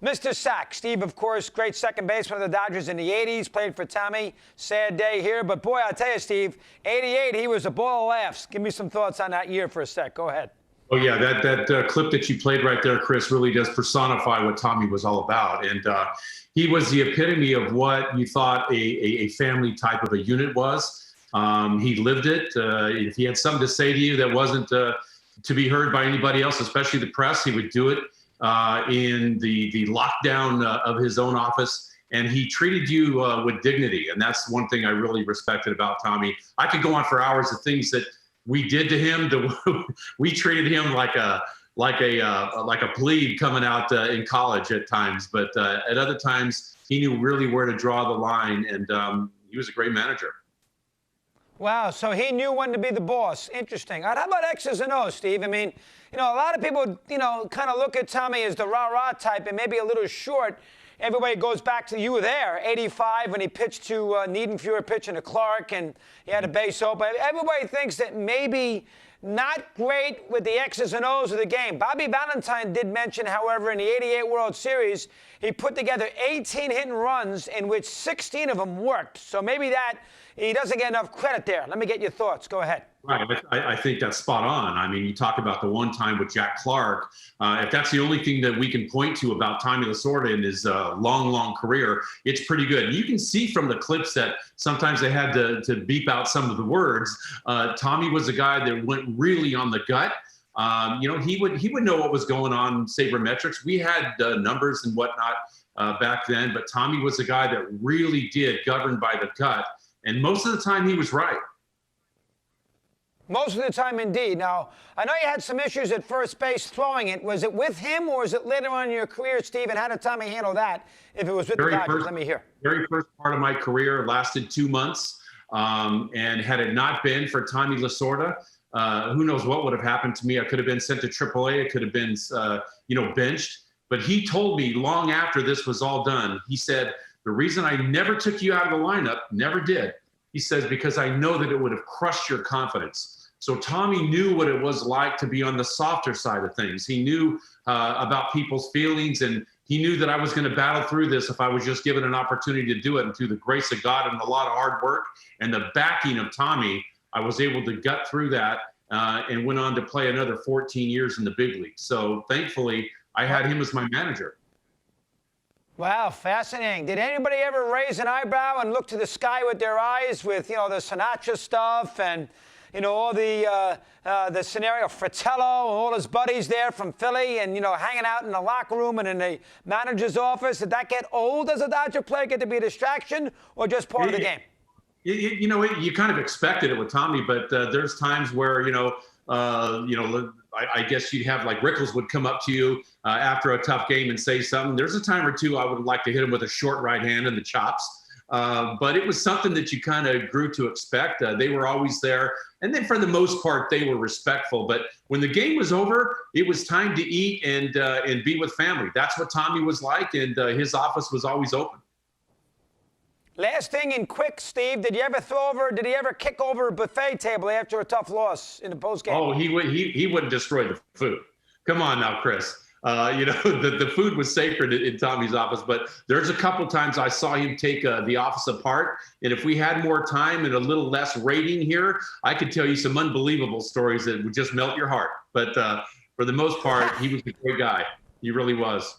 Mr. Sack, Steve, of course, great second baseman of the Dodgers in the 80s, played for Tommy. Sad day here, but boy, I'll tell you, Steve, 88, he was a ball of laughs. Give me some thoughts on that year for a sec. Go ahead. Oh, yeah, that clip that you played right there, Chris, really does personify what Tommy was all about. And he was the epitome of what you thought a family type of a unit was. He lived it. If he had something to say to you that wasn't to be heard by anybody else, especially the press, he would do it in the lockdown of his own office. And he treated you with dignity. And that's one thing I really respected about Tommy. I could go on for hours of things that we did to him. We treated him like a plebe coming out in college at times. But at other times, he knew really where to draw the line. And he was a great manager. Wow, so he knew when to be the boss. Interesting. How about X's and O's, Steve? I mean, a lot of people, kind of look at Tommy as the rah-rah type and maybe a little short. Everybody goes back to you were there, 85, when he pitched to Niedenfuhr, pitching to Clark, and he had a base open. Everybody thinks that maybe not great with the X's and O's of the game. Bobby Valentine did mention, however, in the 88 World Series, he put together 18 hit and runs in which 16 of them worked. So maybe he doesn't get enough credit there. Let me get your thoughts. Go ahead. Right. I think that's spot on. I mean, you talk about the one time with Jack Clark. If that's the only thing that we can point to about Tommy Lasorda in his long career, it's pretty good. You can see from the clips that sometimes they had to beep out some of the words. Tommy was a guy that went really on the gut. He would know what was going on sabermetrics. We had numbers and whatnot back then, but Tommy was a guy that really did govern by the gut. And most of the time he was right. Most of the time, indeed. Now, I know you had some issues at first base throwing it. Was it with him or was it later on in your career, Steve? And how did Tommy handle that if it was with the Dodgers? Let me hear. Very first part of my career lasted 2 months. And had it not been for Tommy Lasorda, who knows what would have happened to me. I could have been sent to AAA. I could have been, benched. But he told me long after this was all done, he said, the reason I never took you out of the lineup, never did, he says, because I know that it would have crushed your confidence. So Tommy knew what it was like to be on the softer side of things. He knew about people's feelings, and he knew that I was going to battle through this if I was just given an opportunity to do it. And through the grace of God and a lot of hard work and the backing of Tommy, I was able to gut through that and went on to play another 14 years in the big league. So thankfully, I had him as my manager. Wow, fascinating. Did anybody ever raise an eyebrow and look to the sky with their eyes with, the Sinatra stuff and, all the scenario, Fratello and all his buddies there from Philly and, hanging out in the locker room and in the manager's office? Did that get old as a Dodger player, get to be a distraction, or just part of the game? You kind of expected it with Tommy, but there's times where, I guess you'd have like Rickles would come up to you after a tough game and say something. There's a time or two I would like to hit him with a short right hand and the chops. But it was something that you kind of grew to expect. They were always there. And then for the most part, they were respectful. But when the game was over, it was time to eat and be with family. That's what Tommy was like. And his office was always open. Last thing in quick, Steve, did he ever kick over a buffet table after a tough loss in the postgame? Oh, he wouldn't destroy the food. Come on now, Chris. The food was sacred in Tommy's office, but there's a couple times I saw him take the office apart. And if we had more time and a little less rating here, I could tell you some unbelievable stories that would just melt your heart. But for the most part, he was a great guy. He really was.